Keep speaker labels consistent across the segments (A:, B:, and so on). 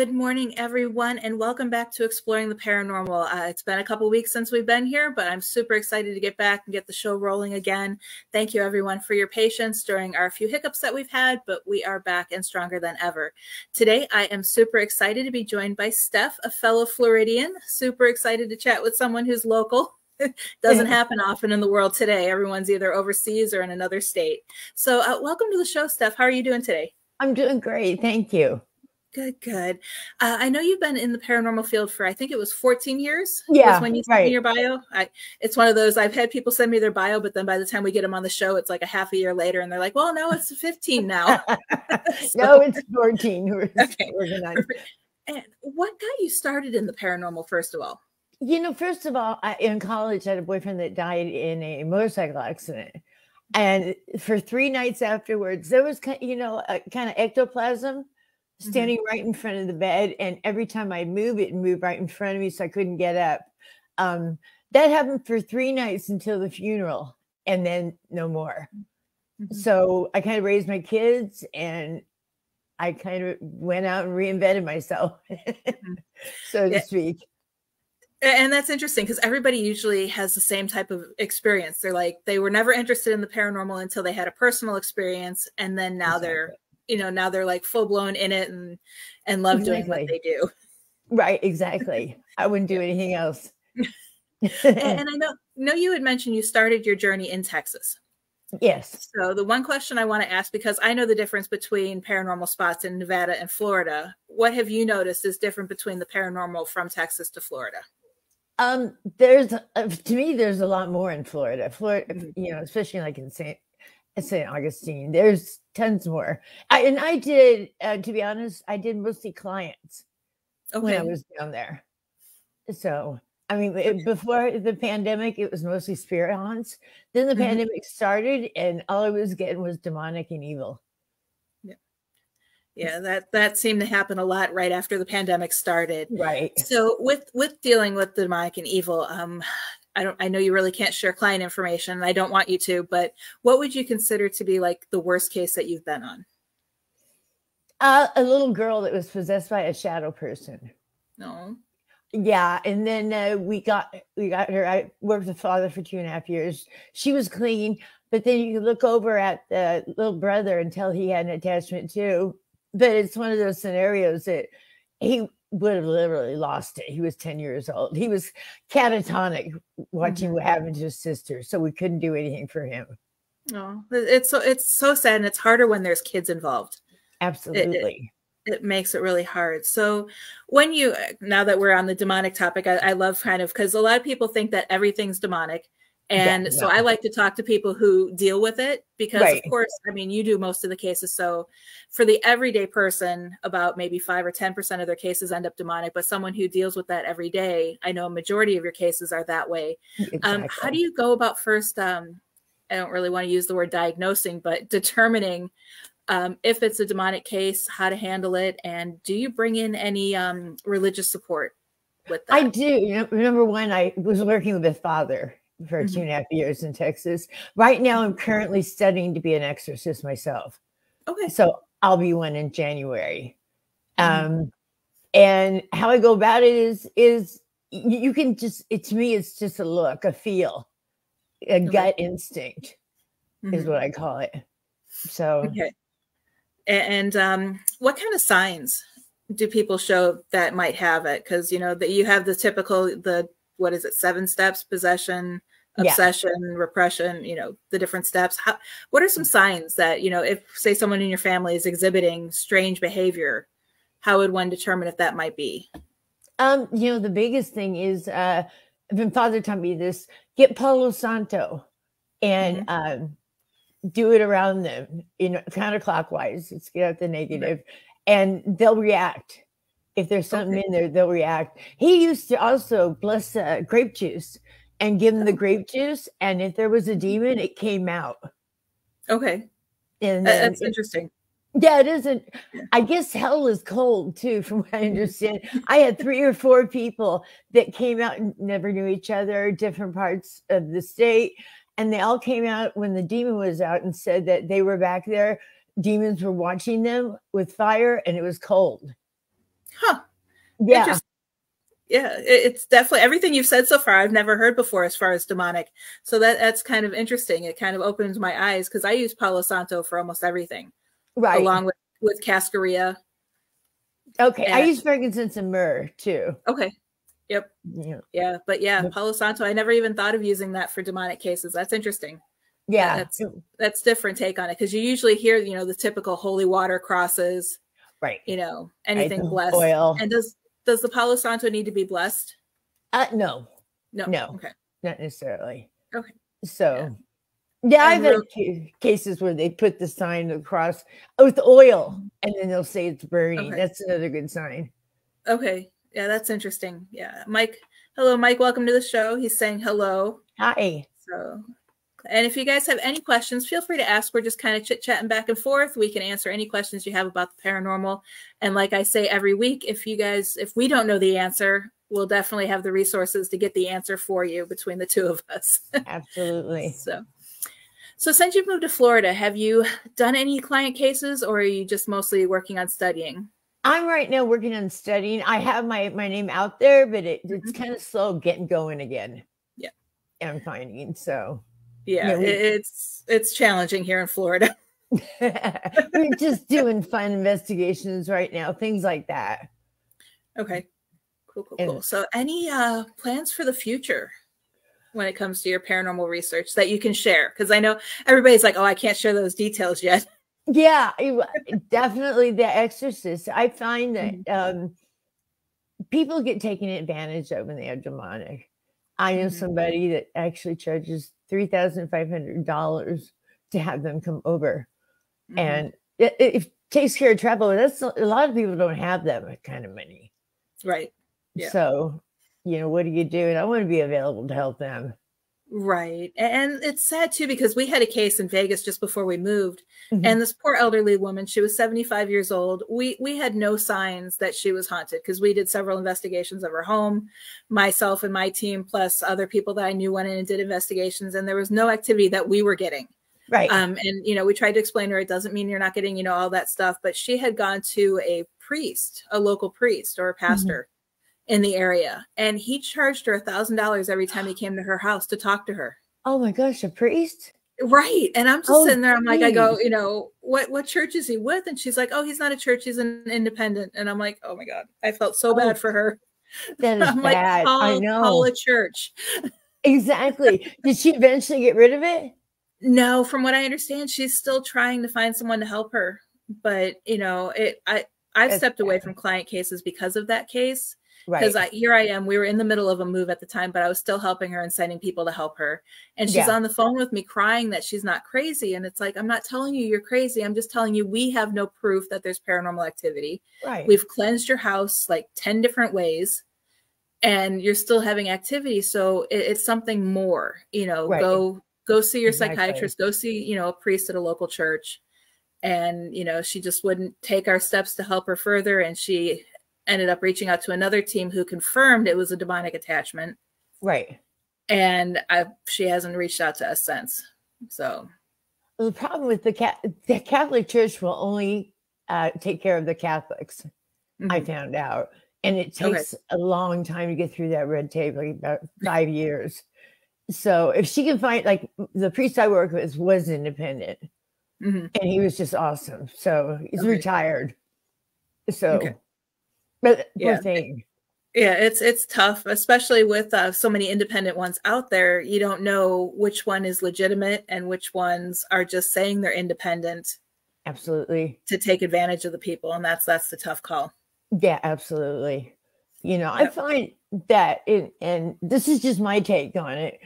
A: Good morning, everyone, and welcome back to Exploring the Paranormal. It's been a couple weeks since we've been here, but I'm super excited to get back and get the show rolling again. Thank you, everyone, for your patience during our few hiccups that we've had, but we are back and stronger than ever. Today, I am super excited to be joined by Steph, a fellow Floridian. Super excited to chat with someone who's local. Doesn't happen often in the world today. Everyone's either overseas or in another state. So welcome to the show, Steph. How are you doing today?
B: I'm doing great. Thank you.
A: Good, good. I know you've been in the paranormal field for, I think it was 14 years.
B: Yeah,
A: was when you sent me your bio. It's one of those, I've had people send me their bio, but then by the time we get them on the show, it's like a half a year later and they're like, well, no, it's 15 now.
B: No, it's 14.
A: Okay. And what got you started in the paranormal, first of all?
B: You know, first of all, in college, I had a boyfriend that died in a motorcycle accident. And for 3 nights afterwards, there was, a kind of ectoplasm standing right in front of the bed. And every time I move, it moved right in front of me, so I couldn't get up. That happened for 3 nights until the funeral, and then no more. So I kind of raised my kids, and I kind of went out and reinvented myself, so to speak.
A: And that's interesting because everybody usually has the same type of experience. They're like, they were never interested in the paranormal until they had a personal experience. And then now now they're like full blown in it and love doing what they do.
B: Right. Exactly. I wouldn't do anything else.
A: And I know you had mentioned you started your journey in Texas.
B: Yes.
A: So the one question I want to ask, because I know the difference between paranormal spots in Nevada and Florida, what have you noticed is different between the paranormal from Texas to Florida?
B: There's to me, there's a lot more in Florida. Especially like in St. Augustine, there's tons more. I did, to be honest, I did mostly clients when I was down there. So, I mean, before the pandemic, it was mostly spirit haunts. Then the pandemic started, and all I was getting was demonic and evil.
A: Yeah, that seemed to happen a lot right after the pandemic started.
B: Right.
A: So with dealing with the demonic and evil, I know you really can't share client information, and I don't want you to, but what would you consider to be like the worst case that you've been on?
B: A little girl that was possessed by a shadow person.
A: No.
B: Yeah, and then we got her. I worked with the father for 2.5 years. She was clean, but then you could look over at the little brother and tell he had an attachment too. But it's one of those scenarios that he would have literally lost it. He was 10 years old. He was catatonic watching what happened to his sister, so we couldn't do anything for him.
A: Oh, it's so sad, and it's harder when there's kids involved.
B: Absolutely.
A: It makes it really hard. So now that we're on the demonic topic, I love because a lot of people think that everything's demonic. And so I like to talk to people who deal with it because, of course, I mean, you do most of the cases. So for the everyday person, about maybe 5 or 10% of their cases end up demonic. But someone who deals with that every day, I know a majority of your cases are that way. Exactly. How do you go about first? I don't really want to use the word diagnosing, but determining if it's a demonic case, how to handle it. And do you bring in any religious support with that?
B: I do. Remember when I was working with a father for 2.5 years in Texas. Right now, I'm currently studying to be an exorcist myself.
A: Okay.
B: So I'll be one in January. And how I go about it is you can just, to me, it's just a look, a feel, a gut instinct is what I call it. So.
A: Okay. And what kind of signs do people show that might have it? Because, that you have the typical, what is it, 7 steps: possession, obsession, repression, the different steps. What are some signs that, if, say, someone in your family is exhibiting strange behavior, how would one determine if that might be?
B: The biggest thing is, when Father taught me this, get Palo Santo and do it around them, counterclockwise. Let's get out the negative, and they'll react. If there's something in there, they'll react. He used to also bless grape juice and give them the grape juice. And if there was a demon, it came out.
A: Okay.
B: And
A: that's interesting.
B: Yeah, it isn't. I guess hell is cold too, from what I understand. I had 3 or 4 people that came out and never knew each other, different parts of the state. And they all came out when the demon was out and said that they were back there. Demons were watching them with fire, and it was cold.
A: Huh.
B: Yeah.
A: Yeah, it's definitely everything you've said so far I've never heard before as far as demonic. So that's kind of interesting. It kind of opens my eyes because I use Palo Santo for almost everything,
B: Right.
A: along with cascarilla.
B: Okay, I use frankincense and myrrh too.
A: Okay. Yep. Yeah. But yeah, Palo Santo, I never even thought of using that for demonic cases. That's interesting.
B: Yeah.
A: That's different take on it because you usually hear, the typical holy water crosses.
B: Right.
A: Anything
B: right,
A: blessed.
B: Oil.
A: And does the Palo Santo need to be blessed?
B: No.
A: No. Okay.
B: Not necessarily.
A: Okay.
B: So I've had cases where they put the sign across with oil and then they'll say it's burning. Okay. That's another good sign.
A: Okay. Yeah, that's interesting. Yeah. Mike. Hello, Mike. Welcome to the show. He's saying hello.
B: Hi.
A: And if you guys have any questions, feel free to ask. We're just kind of chit-chatting back and forth. We can answer any questions you have about the paranormal. And like I say every week, if we don't know the answer, we'll definitely have the resources to get the answer for you between the two of us.
B: Absolutely.
A: So since you've moved to Florida, have you done any client cases or are you just mostly working on studying?
B: I'm right now working on studying. I have my name out there, but it's kind of slow getting going again.
A: Yeah.
B: I'm finding so.
A: Yeah, it's challenging here in Florida.
B: We're just doing fun investigations right now, things like that.
A: Okay, cool. So any plans for the future when it comes to your paranormal research that you can share? Because I know everybody's like, oh, I can't share those details yet.
B: Yeah, definitely The Exorcist. I find that people get taken advantage of when they are demonic. I know somebody that actually charges $3,500 to have them come over. And it takes care of travel. That's a lot of people don't have that kind of money.
A: Right. Yeah.
B: So, what do you do? And I want to be available to help them.
A: Right. And it's sad too, because we had a case in Vegas just before we moved. And this poor elderly woman, she was 75 years old. We had no signs that she was haunted because we did several investigations of her home, myself and my team, plus other people that I knew went in and did investigations. And there was no activity that we were getting.
B: Right.
A: And, we tried to explain to her, it doesn't mean you're not getting, all that stuff. But she had gone to a local priest or a pastor in the area, and he charged her $1,000 every time he came to her house to talk to her.
B: Oh my gosh, a priest?
A: Right. And I'm just sitting there, I'm like, I go, what church is he with? And she's like, oh, he's not a church, he's an independent. And I'm like, oh my God, I felt so bad for her.
B: That is bad. I know.
A: Call a church.
B: Exactly. Did she eventually get rid of it?
A: No, from what I understand, she's still trying to find someone to help her. But I've stepped away from client cases because of that case. Because here I am, we were in the middle of a move at the time, but I was still helping her and sending people to help her. And she's on the phone with me crying that she's not crazy. And it's like, I'm not telling you you're crazy. I'm just telling you, we have no proof that there's paranormal activity.
B: Right.
A: We've cleansed your house like 10 different ways and you're still having activity. So it's something more, go see your psychiatrist, go see, a priest at a local church. And, she just wouldn't take our steps to help her further. And she ended up reaching out to another team who confirmed it was a demonic attachment.
B: Right.
A: And she hasn't reached out to us since. So
B: the problem with the Catholic Church will only take care of the Catholics, I found out. And it takes a long time to get through that red tape, like about 5 years. So if she can find, like the priest I work with was independent and he was just awesome. So he's retired. So but poor thing.
A: Yeah, it's tough, especially with so many independent ones out there. You don't know which one is legitimate and which ones are just saying they're independent.
B: Absolutely.
A: To take advantage of the people. And that's the tough call.
B: Yeah, absolutely. I find that, and this is just my take on it,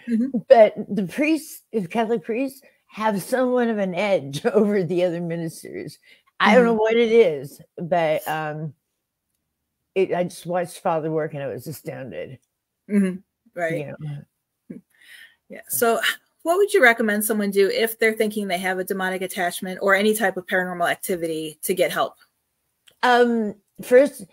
B: but the priests, the Catholic priests, have somewhat of an edge over the other ministers. I don't know what it is, but I just watched Father work and I was astounded.
A: Right. Yeah. So what would you recommend someone do if they're thinking they have a demonic attachment or any type of paranormal activity to get help?
B: First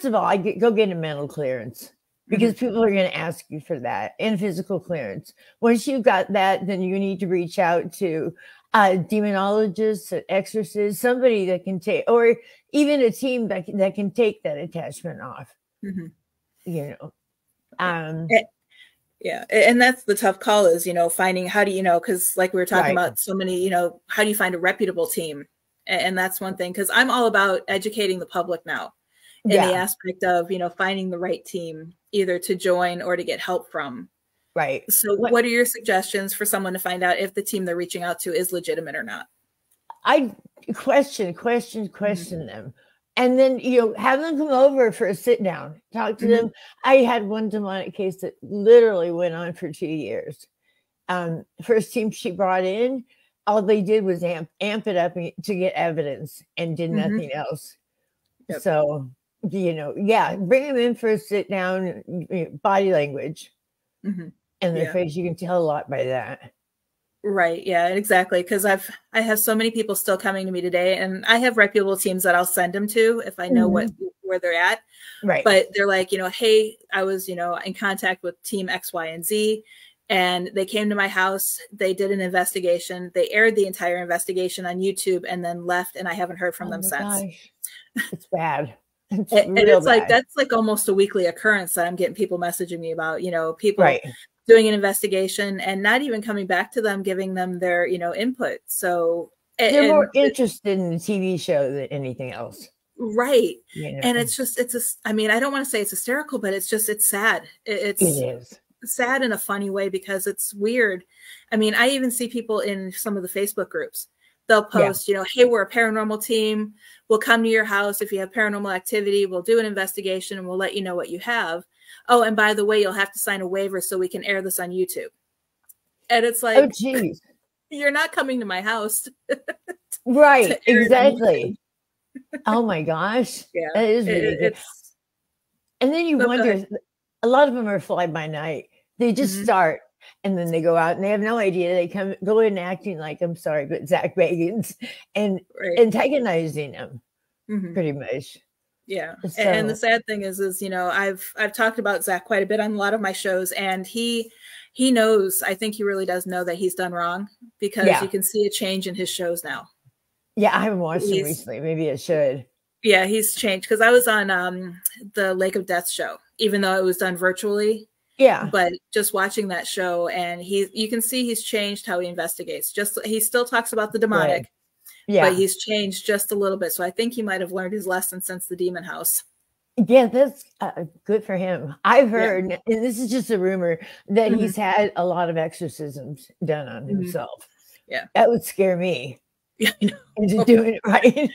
B: of all, I go get a mental clearance because people are going to ask you for that, and physical clearance. Once you've got that, then you need to reach out to Demonologists, an exorcist, somebody that can take, or even a team that can take that attachment off.
A: Mm-hmm.
B: You know,
A: yeah, and that's the tough call is, you know, finding how do you know, because like we were talking about so many, you know, how do you find a reputable team? And that's one thing, because I'm all about educating the public now in the aspect of, you know, finding the right team either to join or to get help from.
B: Right.
A: So what are your suggestions for someone to find out if the team they're reaching out to is legitimate or not?
B: I question them. And then, you know, have them come over for a sit down, talk to them. I had one demonic case that literally went on for 2 years. First team she brought in, all they did was amp it up to get evidence and did nothing else. Yep. So, you know, bring them in for a sit down, body language and their face. You can tell a lot by that.
A: Right. Yeah, exactly. Because I have so many people still coming to me today, and I have reputable teams that I'll send them to if I know where they're at.
B: Right.
A: But they're like, you know, hey, I was, you know, in contact with team X, Y, and Z, and they came to my house. They did an investigation. They aired the entire investigation on YouTube and then left, and I haven't heard from them since.
B: Gosh. It's bad.
A: And it's like that's like almost a weekly occurrence that I'm getting people messaging me about, you know, people doing an investigation and not even coming back to them, giving them their, you know, input. So
B: they're more interested in the TV show than anything else.
A: Right. You know? And it's I mean, I don't want to say it's hysterical, but it's sad. It is sad in a funny way because it's weird. I mean, I even see people in some of the Facebook groups. They'll post, you know, hey, we're a paranormal team. We'll come to your house. If you have paranormal activity, we'll do an investigation and we'll let you know what you have. Oh, and by the way, you'll have to sign a waiver so we can air this on YouTube. And it's like,
B: oh, geez,
A: you're not coming to my house.
B: Right. Exactly. Oh my gosh.
A: Yeah.
B: That is ridiculous. And then you wonder, a lot of them are fly by night. They just start and then they go out and they have no idea. They go in acting like, I'm sorry, but Zach Bagans and antagonizing them pretty much.
A: Yeah. So, and the sad thing is, you know, I've talked about Zach quite a bit on a lot of my shows, and he knows, I think he really does know that he's done wrong, because you can see a change in his shows now.
B: Yeah. I haven't watched him recently. Maybe I should.
A: Yeah. He's changed, because I was on the Lake of Death show, even though it was done virtually.
B: Yeah.
A: But just watching that show, and you can see he's changed how he investigates. He still talks about the demonic. Right. Yeah. But he's changed just a little bit. So I think he might have learned his lesson since the Demon House.
B: Yeah, that's good for him. I've heard, and this is just a rumor, that he's had a lot of exorcisms done on himself.
A: Yeah.
B: That would scare me.
A: Yeah, I know.
B: Into doing it right.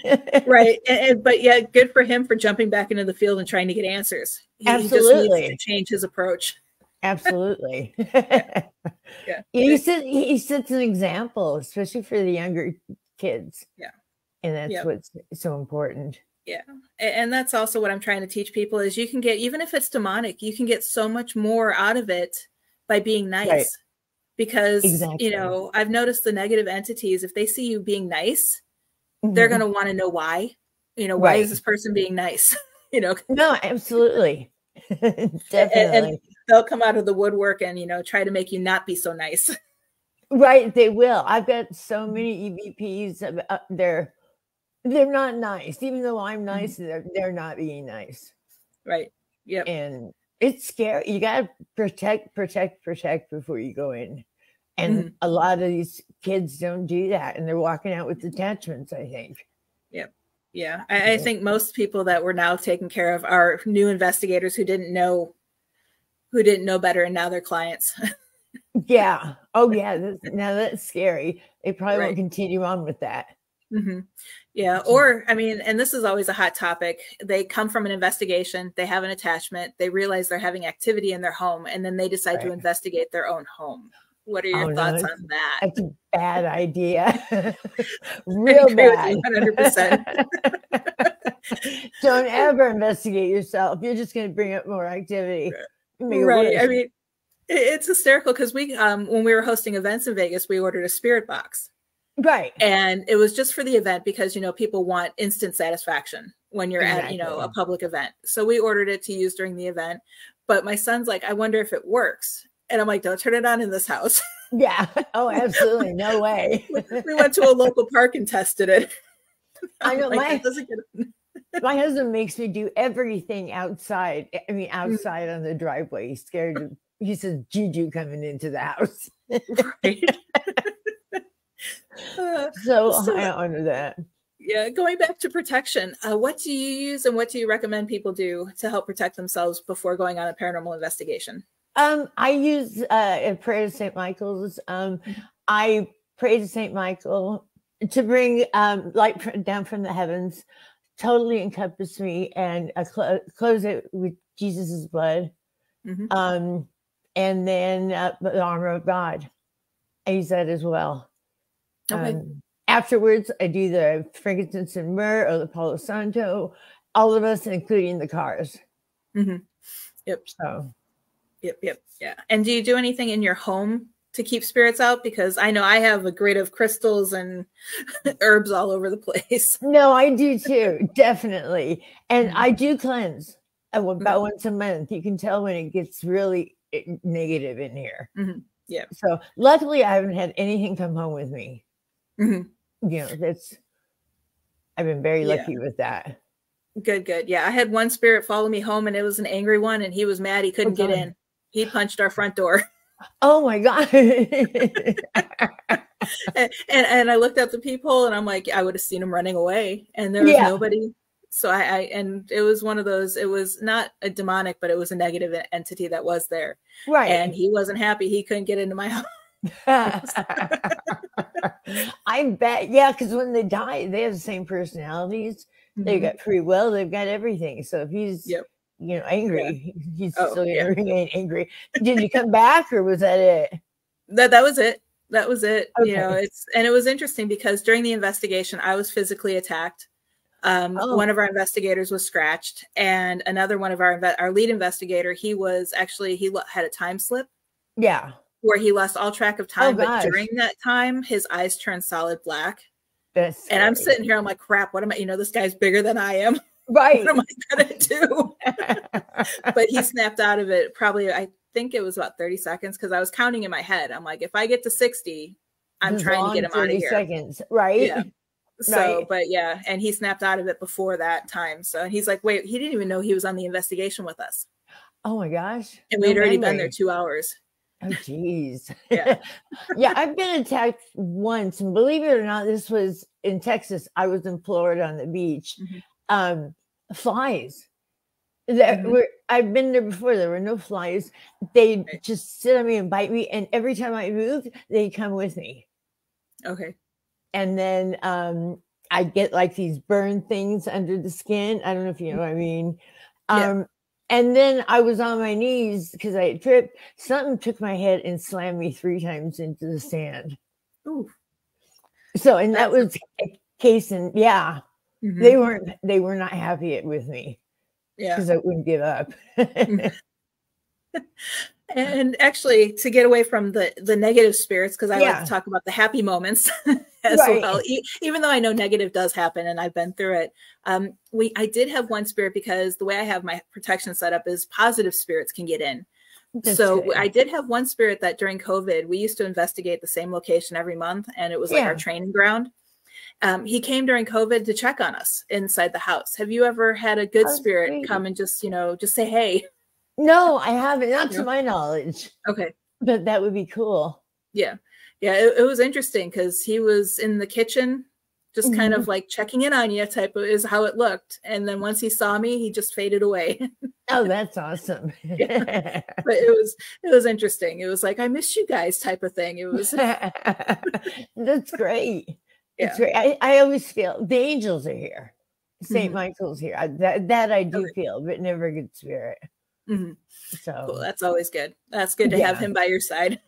A: Right. But yeah, good for him for jumping back into the field and trying to get answers.
B: Absolutely.
A: He just needs to change his approach.
B: Absolutely.
A: Yeah.
B: He sets an example, especially for the younger kids.
A: Yeah.
B: And that's what's so important.
A: Yeah. And that's also what I'm trying to teach people is you can get, even if it's demonic, you can get so much more out of it by being nice. Right. Because, you know, I've noticed the negative entities, if they see you being nice, they're going to want to know why. You know, why is this person being nice? You know? No,
B: absolutely. Definitely.
A: And they'll come out of the woodwork and, you know, try to make you not be so nice.
B: Right, they will. I've got so many EVPs. They're not nice, even though I'm nice. They're not being nice.
A: Right. Yep.
B: And it's scary. You got to protect before you go in. And a lot of these kids don't do that, and they're walking out with attachments, I think.
A: Yep. Yeah. I think most people that we're now taking care of are new investigators who didn't know better, and now they're clients.
B: Yeah. Oh, yeah. Now that's scary. They probably won't continue on with that.
A: Yeah. Or, I mean, and this is always a hot topic. They come from an investigation. They have an attachment. They realize they're having activity in their home, and then they decide to investigate their own home. What are your thoughts on that?
B: That's a bad idea. Real bad.
A: 100%.
B: Don't ever investigate yourself. You're just going to bring up more activity.
A: Right. I mean, it's hysterical because we, when we were hosting events in Vegas, we ordered a spirit box.
B: Right.
A: And it was just for the event because, you know, people want instant satisfaction when you're at, you know, a public event. So we ordered it to use during the event. But my son's like, I wonder if it works. And I'm like, don't turn it on in this house.
B: Yeah. Oh, absolutely. No way.
A: We went to a local park and tested it.
B: I know
A: like, that doesn't get
B: my husband makes me do everything outside. I mean, outside on the driveway. He's scared. He says, Juju coming into the house.
A: right.
B: So I honor that.
A: Yeah, going back to protection, what do you use and what do you recommend people do to help protect themselves before going on a paranormal investigation?
B: I use a prayer to St. Michael's. I pray to St. Michael to bring light down from the heavens, totally encompass me, and close it with Jesus's blood. And then the armor of God. I use that as well.
A: Okay.
B: Afterwards, I do the frankincense and myrrh or the Palo Santo, all of us, including the cars.
A: Yep.
B: So.
A: Yep. Yeah. And do you do anything in your home to keep spirits out? Because I know I have a grid of crystals and herbs all over the place.
B: No, I do too, definitely. And I do cleanse about once a month. You can tell when it gets really negative in here.
A: Yeah.
B: So luckily, I haven't had anything come home with me. You know, I've been very lucky with that.
A: Good. Yeah. I had one spirit follow me home, and it was an angry one, and he was mad he couldn't get in. He punched our front door.
B: Oh my God.
A: and I looked at the peephole, and I'm like, I would have seen him running away, and there was nobody. So and it was one of those, it was not a demonic, but it was a negative entity that was there.
B: Right.
A: And he wasn't happy. He couldn't get into my house.
B: I bet. Yeah. Because when they die, they have the same personalities. They've got free will. They've got everything. So if he's, you know, angry, he's still going to remain angry. Did you come back, or was that it?
A: That was it. That was it.
B: Okay.
A: You know, it was interesting because during the investigation, I was physically attacked. One of our investigators was scratched, and another one of our lead investigator, he had a time slip.
B: Yeah.
A: Where he lost all track of time. But during that time, his eyes turned solid black.
B: That's
A: and I'm sitting here, I'm like, crap, what am I, this guy's bigger than I am.
B: Right.
A: What am I going to do? But he snapped out of it probably, I think it was about 30 seconds, because I was counting in my head. I'm like, if I get to 60, I'm trying to get him out of here.
B: 30 seconds, right?
A: Yeah. So, but yeah, and he snapped out of it before that time. So, and he's like, wait, he didn't even know he was on the investigation with us.
B: Oh my gosh.
A: And we'd already been there 2 hours.
B: Oh, geez.
A: Yeah.
B: Yeah, I've been attacked once, and believe it or not, this was in Texas. I was in Florida on the beach. Flies. I've been there before. There were no flies. They just sit on me and bite me, and every time I moved, they come with me.
A: Okay.
B: And then I get like these burn things under the skin. I don't know if you know what I mean. And then I was on my knees because I had tripped. Something took my head and slammed me 3 times into the sand.
A: Ooh.
B: So, and that was a case, and they were not happy with me. Yeah. Because I wouldn't give up.
A: And actually, to get away from the negative spirits, because I like to talk about the happy moments as well. Even though I know negative does happen and I've been through it, I did have one spirit, because the way I have my protection set up is positive spirits can get in. That's so good. I did have one spirit that during COVID, we used to investigate the same location every month, and it was like our training ground. He came during COVID to check on us inside the house. Have you ever had a good spirit come and just say, hey?
B: No, I haven't, not to my knowledge.
A: Okay.
B: But that would be cool.
A: Yeah. Yeah. It was interesting because he was in the kitchen, just kind of like checking in on you type of is how it looked. And then once he saw me, he just faded away.
B: Oh, that's awesome.
A: Yeah. But it was interesting. It was like, I miss you guys type of thing. It was.
B: That's great.
A: Yeah.
B: It's great. I always feel the angels are here. St. Michael's here. That I do feel, but never a good spirit. So
A: cool. That's always good. That's good to have him by your side.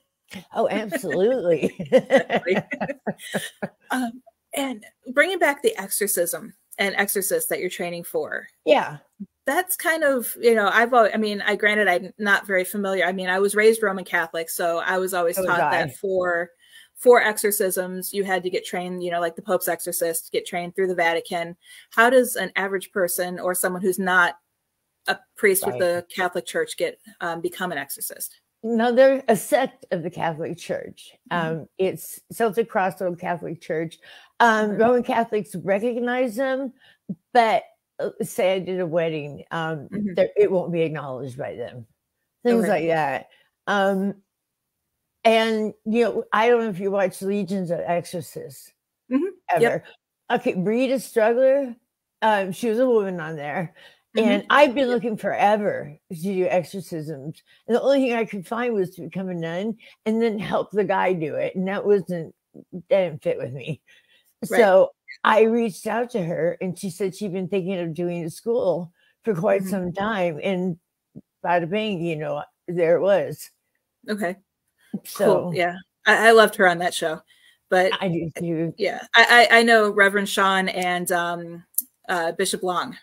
B: Oh, absolutely.
A: And bringing back the exorcism and exorcists that you're training for.
B: Yeah.
A: That's kind of, granted, I'm not very familiar. I mean, I was raised Roman Catholic, so I was always taught that for exorcisms, you had to get trained, like the Pope's exorcist, get trained through the Vatican. How does an average person or someone who's not a priest with the Catholic Church become an exorcist?
B: No, they're a sect of the Catholic Church. It's Celtic Crossroad Catholic Church. Roman Catholics recognize them, but say I did a wedding, it won't be acknowledged by them. Things like that. And I don't know if you watch Legions of Exorcists ever. Yep. Okay, Rita Struggler, she was a woman on there. And I've been looking forever to do exorcisms. And the only thing I could find was to become a nun and then help the guy do it. And that didn't fit with me. Right. So I reached out to her and she said she'd been thinking of doing a school for quite some time. And bada bing, there it was.
A: Okay. So cool. Yeah. I loved her on that show. But
B: I do too.
A: Yeah. I know Reverend Sean and Bishop Long.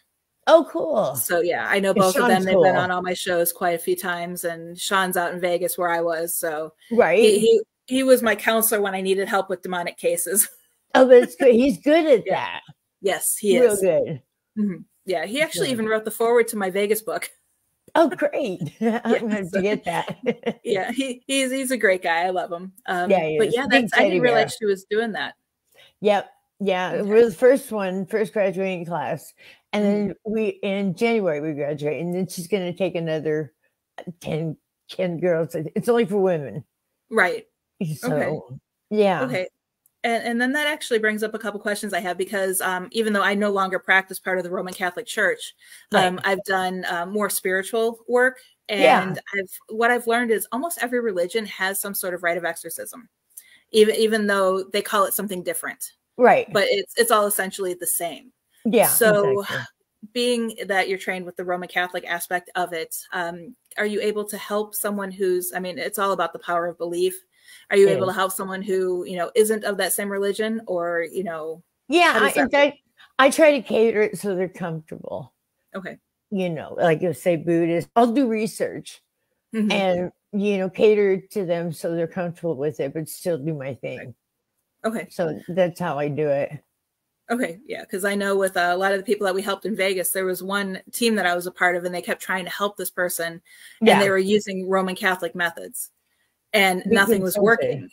B: Oh, cool.
A: So yeah, I know both of them. They've been on all my shows quite a few times, and Sean's out in Vegas where I was. So
B: right.
A: He was my counselor when I needed help with demonic cases.
B: Oh, but it's good. He's good at that.
A: Yes, he is.
B: Real good.
A: Yeah, he actually even wrote the foreword to my Vegas book.
B: Oh, great. I'm going to have to get that.
A: Yeah, he's a great guy. I love him.
B: Yeah,
A: but yeah, I didn't realize she was doing that.
B: Yep. Yeah, we're the first graduating class. And then in January we graduate, and then she's going to take another 10 girls. It's only for women.
A: Right.
B: So,
A: okay.
B: Yeah.
A: Okay. And then that actually brings up a couple questions I have, because even though I no longer practice part of the Roman Catholic Church, I've done more spiritual work. And what I've learned is almost every religion has some sort of rite of exorcism, even though they call it something different.
B: Right.
A: But it's all essentially the same.
B: Yeah.
A: So being that you're trained with the Roman Catholic aspect of it, are you able to help someone it's all about the power of belief. Are you able to help someone who, isn't of that same religion, or,
B: Yeah. In fact, I try to cater it so they're comfortable.
A: Okay.
B: Like you say, Buddhist, I'll do research and, cater to them so they're comfortable with it, but still do my thing.
A: Okay.
B: So that's how I do it.
A: Okay. Yeah. Because I know with a lot of the people that we helped in Vegas, there was one team that I was a part of, and they kept trying to help this person, and they were using Roman Catholic methods, and nothing was working.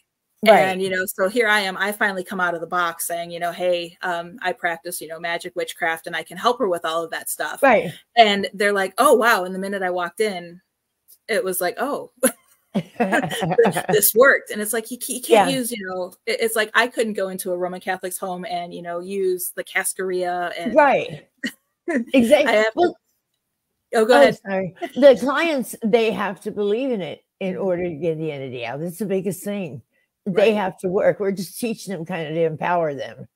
A: Right. And, so here I am, I finally come out of the box saying, hey, I practice, magic, witchcraft, and I can help her with all of that stuff.
B: Right.
A: And they're like, oh, wow. And the minute I walked in, it was like, oh, this worked. And it's like, you can't use, it's like, I couldn't go into a Roman Catholic's home and, use the cascaria and
B: right. Exactly.
A: Go ahead.
B: Sorry. The clients, they have to believe in it in order to get the entity out. That's the biggest thing. They have to work. We're just teaching them kind of to empower them.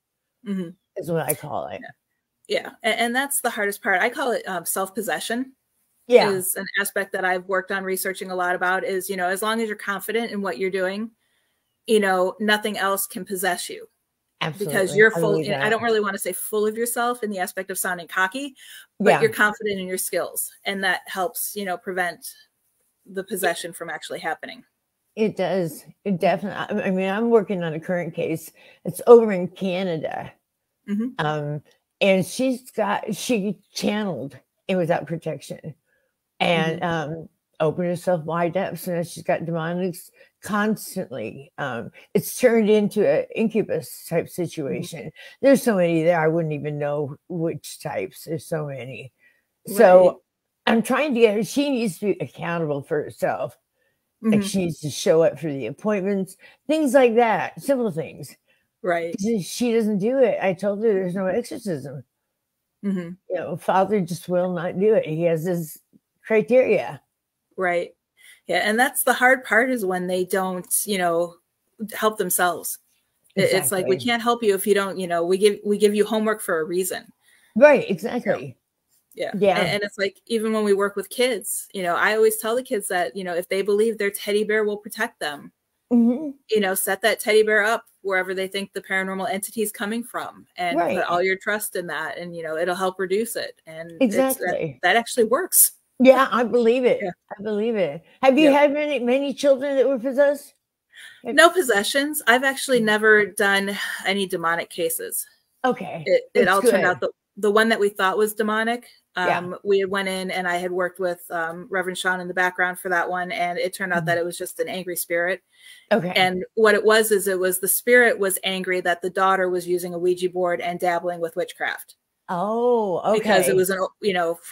B: Is what I call it.
A: Yeah. And that's the hardest part. I call it self-possession.
B: Yeah.
A: Is an aspect that I've worked on researching a lot about is, as long as you're confident in what you're doing, nothing else can possess you.
B: Absolutely.
A: Because you're full. I don't really want to say full of yourself in the aspect of sounding cocky, but you're confident in your skills, and that helps, prevent the possession from actually happening.
B: It does. It definitely. I mean, I'm working on a current case. It's over in Canada. And she channeled it without protection, and opened herself wide up. So now she's got demonics constantly. It's turned into an incubus type situation. There's so many there, I wouldn't even know which types. There's so many. So I'm trying to get her. She needs to be accountable for herself. Like she needs to show up for the appointments, things like that, simple things.
A: Right.
B: She doesn't do it. I told her there's no exorcism. Father just will not do it. He has his criteria.
A: Right. Yeah. And that's the hard part, is when they don't, help themselves. Exactly. It's like, we can't help you if you don't, we give you homework for a reason.
B: Right. Exactly.
A: Yeah. And it's like, even when we work with kids, I always tell the kids that, if they believe their teddy bear will protect them, set that teddy bear up wherever they think the paranormal entity is coming from, and put all your trust in that, and, it'll help reduce it. And that actually works.
B: Yeah, I believe it. Yeah. I believe it. Have you had many children that were possessed?
A: No possessions. I've actually never done any demonic cases.
B: Okay.
A: It all turned out the one that we thought was demonic,
B: Yeah.
A: we had went in and I had worked with Reverend Sean in the background for that one, and it turned out that it was just an angry spirit.
B: Okay.
A: And what it was is, it was the spirit was angry that the daughter was using a Ouija board and dabbling with witchcraft.
B: Oh, okay.
A: Because it was,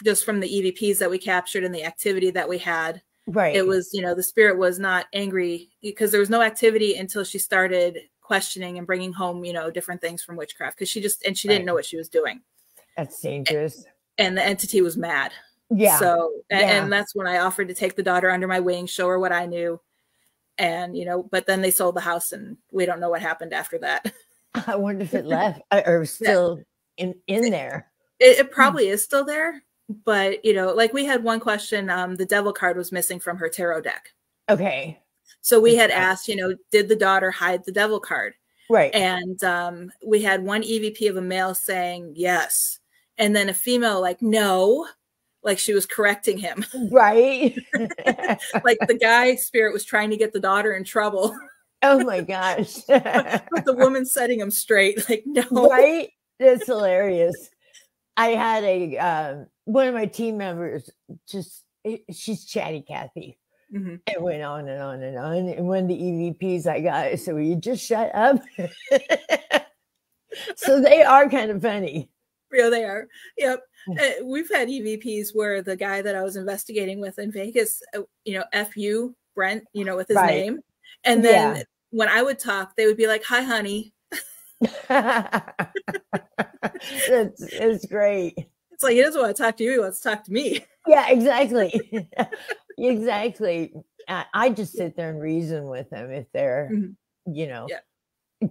A: just from the EVPs that we captured and the activity that we had.
B: Right.
A: It was, the spirit was not angry because there was no activity until she started questioning and bringing home, different things from witchcraft, because she didn't know what she was doing.
B: That's dangerous.
A: And the entity was mad.
B: Yeah.
A: So, and that's when I offered to take the daughter under my wing, show her what I knew. And, but then they sold the house and we don't know what happened after that.
B: I wonder if it left or still in there.
A: It probably is still there. But, like we had one question, the devil card was missing from her tarot deck.
B: Okay.
A: So we had asked, did the daughter hide the devil card?
B: Right.
A: And we had one EVP of a male saying yes. And then a female like, no, like she was correcting him.
B: Right.
A: Like the guy spirit was trying to get the daughter in trouble.
B: Oh my gosh.
A: But the woman setting him straight, like, no.
B: Right? That's hilarious. I had one of my team members, she's chatty Kathy.
A: Mm-hmm.
B: It went on and on and on. And when the EVPs I got, I said, will you just shut up? So they are kind of funny.
A: Yeah, they are. Yep. We've had EVPs where the guy that I was investigating with in Vegas, F.U. Brent, with his name. And then when I would talk, they would be like, hi, honey.
B: It's great.
A: It's like, he doesn't want to talk to you. He wants to talk to me.
B: Yeah, exactly. Exactly. I just sit there and reason with them if they're,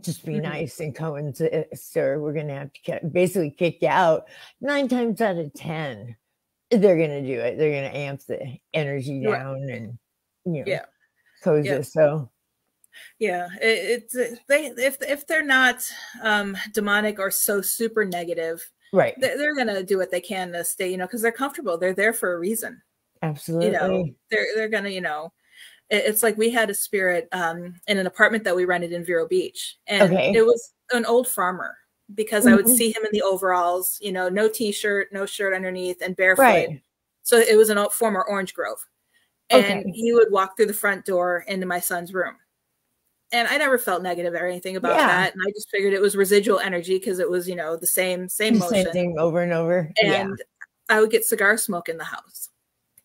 B: just be nice and come and say, sir, we're going to have to basically kick you out. 9 times out of 10, they're going to do it. They're going to amp the energy down and, close it. So.
A: Yeah, if they're not demonic or so super negative,
B: right,
A: they're gonna do what they can to stay, because they're comfortable. They're there for a reason.
B: Absolutely,
A: they're gonna, it's like we had a spirit in an apartment that we rented in Vero Beach, and it was an old farmer, because I would see him in the overalls, no t-shirt, no shirt underneath, and barefoot. Right. So it was an old former Orange Grove, and he would walk through the front door into my son's room. And I never felt negative or anything about that. And I just figured it was residual energy because it was, the same motion.
B: Same thing over and over.
A: And I would get cigar smoke in the house.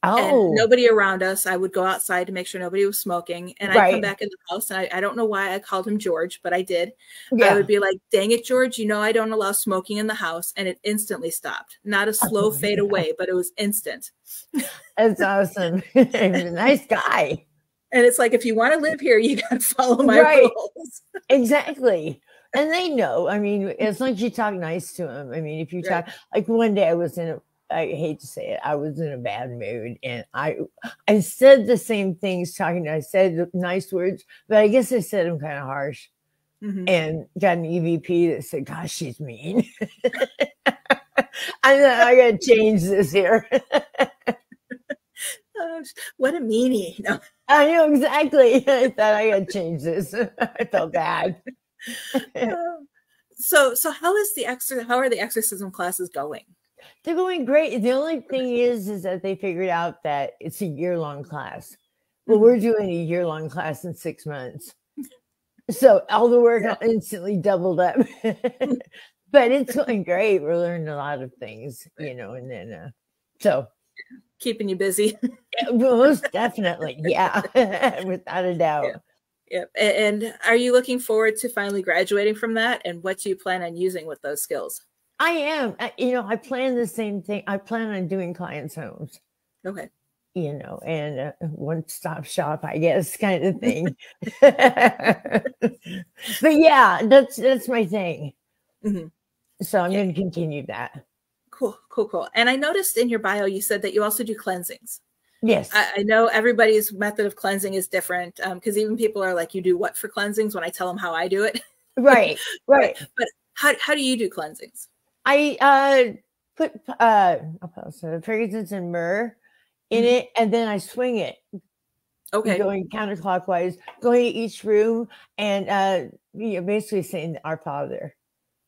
B: Oh.
A: And nobody around us. I would go outside to make sure nobody was smoking. And I'd come back in the house. And I don't know why I called him George, but I did. Yeah. I would be like, dang it, George, I don't allow smoking in the house. And it instantly stopped. Not a slow fade away, but it was instant.
B: That's awesome. He was a nice guy.
A: And it's like, if you want to live here, you got to follow my rules.
B: Exactly. And they know. I mean, as long as you talk nice to them. I mean, if you talk, like one day I hate to say it, I was in a bad mood. And I said the same things I said nice words, but I guess I said them kind of harsh. Mm-hmm. And got an EVP that said, gosh, she's mean. I got to change this here.
A: What a meanie. No.
B: I know, exactly. I thought I got to change this. I felt bad.
A: So how are the exorcism classes going?
B: They're going great. The only thing is that they figured out that it's a year-long class. Well, we're doing a year-long class in 6 months. So all the work instantly doubled up. But it's going great. We're learning a lot of things, and then so
A: keeping you busy.
B: Most definitely. Yeah. Without a doubt.
A: Yeah. And are you looking forward to finally graduating from that? And what do you plan on using with those skills?
B: I am. I plan the same thing. I plan on doing clients' homes.
A: Okay.
B: And one-stop shop, I guess, kind of thing. But yeah, that's my thing. Mm-hmm. So I'm going to continue that.
A: Cool. And I noticed in your bio, you said that you also do cleansings.
B: Yes.
A: I know everybody's method of cleansing is different, because even people are like, you do what for cleansings when I tell them how I do it?
B: Right.
A: But how do you do cleansings?
B: I put frankincense and myrrh in it, and then I swing it. Okay. Going counterclockwise, going to each room, and basically saying Our Father.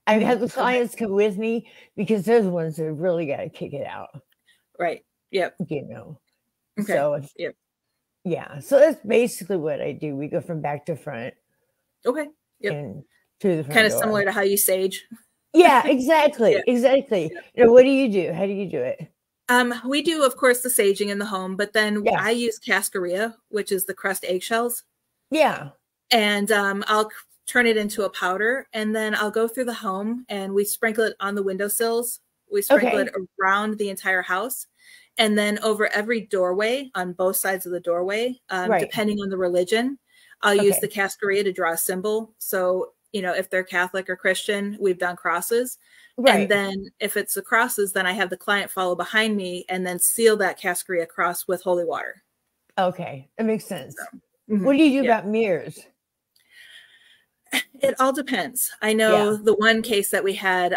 B: I have the clients come with me because they're the ones that really got to kick it out.
A: Right. Yep.
B: You know.
A: Okay.
B: So
A: yep.
B: Yeah. So that's basically what I do. We go from back to front.
A: Okay. Yep.
B: And through the front
A: kind of
B: door.
A: similar to how you sage.
B: Yeah, exactly.
A: Yeah.
B: Exactly. Yeah. You know, what do you do? How do you do it?
A: We do, of course, the saging in the home, but then I use cascarilla, which is the crushed eggshells.
B: Yeah.
A: And I'll turn it into a powder, and then I'll go through the home and we sprinkle it on the windowsills. We sprinkle it around the entire house, and then over every doorway on both sides of the doorway, depending on the religion, I'll use the cascarilla to draw a symbol. So, you know, if they're Catholic or Christian, we've done crosses. Right. And then if it's the crosses, then I have the client follow behind me and then seal that cascarilla cross with holy water.
B: Okay. That makes sense. So, what do you do about mirrors?
A: It all depends. I know the one case that we had,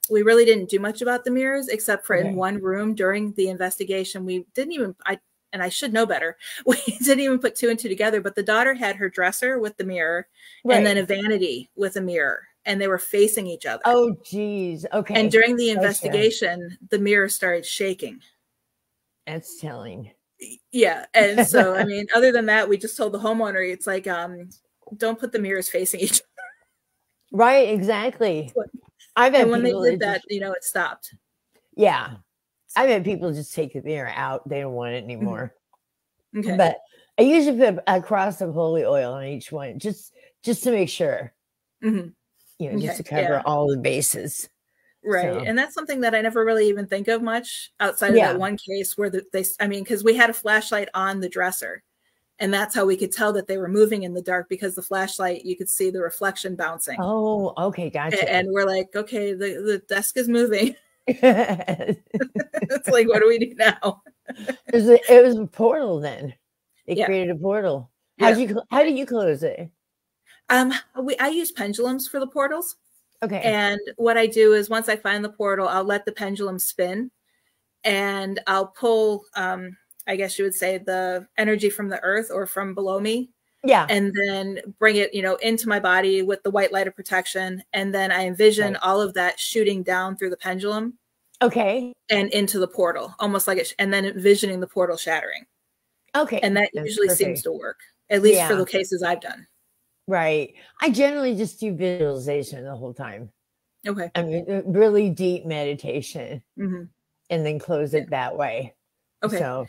A: we really didn't do much about the mirrors, except for in one room during the investigation. We didn't even, and I should know better, we didn't even put two and two together, but the daughter had her dresser with the mirror and then a vanity with a mirror, and they were facing each other.
B: Oh, geez. Okay.
A: And during the investigation, the mirror started shaking.
B: That's telling.
A: Yeah. And so, I mean, other than that, we just told the homeowner, it's like, don't put the mirrors facing each other.
B: Right. Exactly. I've had
A: when they did that, you know, it stopped.
B: Yeah. I've had people just take the mirror out. They don't want it anymore. Okay. But I usually put a cross of holy oil on each one, just to make sure. You know, just to cover all the bases.
A: Right. So. And that's something that I never really even think of much outside of that one case where because we had a flashlight on the dresser, and that's how we could tell that they were moving in the dark, because the flashlight, you could see the reflection bouncing.
B: Oh, okay. Gotcha.
A: And we're like, okay, the desk is moving. It's like, what do we do now?
B: It was a portal then. They created a portal. How do you close it?
A: I use pendulums for the portals.
B: Okay.
A: And what I do is once I find the portal, I'll let the pendulum spin, and I'll pull, I guess you would say, the energy from the earth or from below me.
B: Yeah.
A: And then bring it, you know, into my body with the white light of protection. And then I envision all of that shooting down through the pendulum.
B: Okay.
A: And into the portal, almost like it, and then envisioning the portal shattering.
B: Okay.
A: And that usually seems to work, at least for the cases I've done.
B: Right. I generally just do visualization the whole time.
A: Okay.
B: I mean, really deep meditation, and then close it that way.
A: Okay.
B: So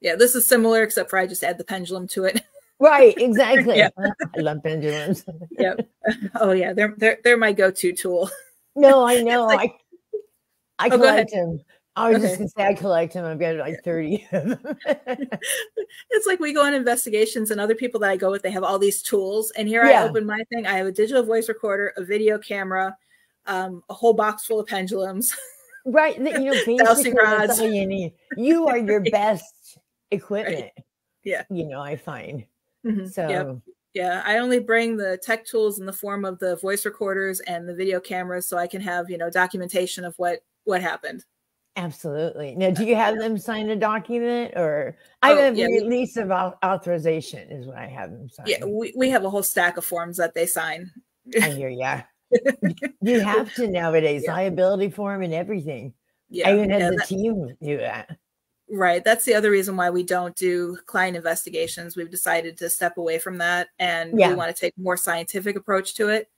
A: yeah, this is similar, except for I just add the pendulum to it.
B: Right. Exactly. I love pendulums.
A: Yep. Oh yeah, they're my go-to tool.
B: No, I know. Like, I collect them. I was just gonna say I collect them. I've got like 30 of them.
A: It's like we go on investigations, and other people that I go with, they have all these tools. And here I open my thing. I have a digital voice recorder, a video camera, a whole box full of pendulums.
B: Right. You know, basically that's all you need. You are your best equipment.
A: Right. Yeah.
B: You know, I find.
A: So yeah, I only bring the tech tools in the form of the voice recorders and the video cameras, so I can have, you know, documentation of what happened.
B: Absolutely. Now, do you have them sign a document, or I have a release of authorization is what I have them sign?
A: Yeah, we have a whole stack of forms that they sign.
B: I hear ya. You have to nowadays, liability form and everything. Yeah, I even have the team do that.
A: Right. That's the other reason why we don't do client investigations. We've decided to step away from that, and we want to take a more scientific approach to it.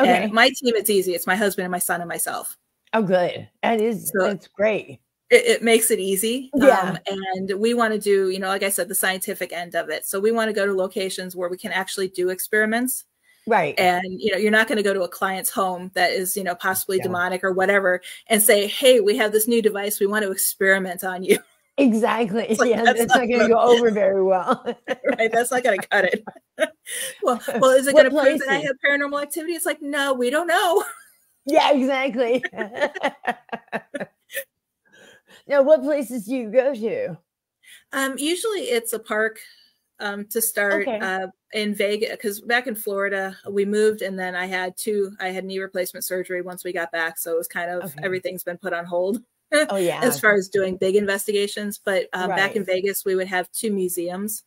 A: Okay. And my team, it's easy. It's my husband and my son and myself.
B: Oh, good. That's great.
A: It makes it easy.
B: Yeah.
A: And we want to do, you know, like I said, the scientific end of it. So we want to go to locations where we can actually do experiments.
B: Right.
A: And, you know, you're not going to go to a client's home that is, you know, possibly demonic or whatever and say, hey, we have this new device. We want to experiment on you.
B: Exactly. It's not going to go over very well.
A: Right. That's not going to cut it. Well, is it going to prove that I have paranormal activity? It's like, no, we don't know.
B: Yeah, exactly. Now, what places do you go to?
A: Usually it's a park to start. In Vegas, because back in Florida, we moved, and then I had knee replacement surgery once we got back. So it was kind of everything's been put on hold.
B: Oh yeah.
A: As far as doing big investigations. But back in Vegas, we would have 2 museums.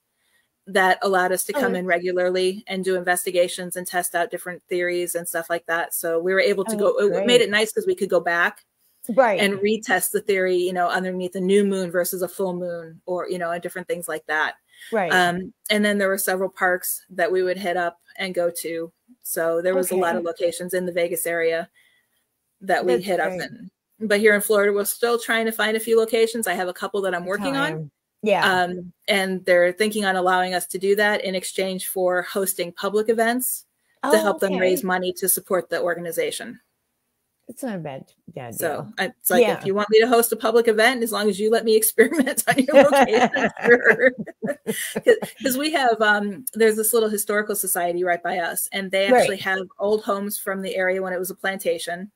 A: that allowed us to come in regularly and do investigations and test out different theories and stuff like that. So we were able to go, it made it nice because we could go back and retest the theory, you know, underneath a new moon versus a full moon, or, you know, and different things like that. And then there were several parks that we would hit up and go to. So there was a lot of locations in the Vegas area that we hit up in. But here in Florida, we're still trying to find a few locations. I have a couple that I'm working on. And they're thinking on allowing us to do that in exchange for hosting public events to help them raise money to support the organization.
B: It's not a bad deal.
A: So it's like, if you want me to host a public event, as long as you let me experiment on your location, sure. Because we have, there's this little historical society right by us, and they actually have old homes from the area when it was a plantation.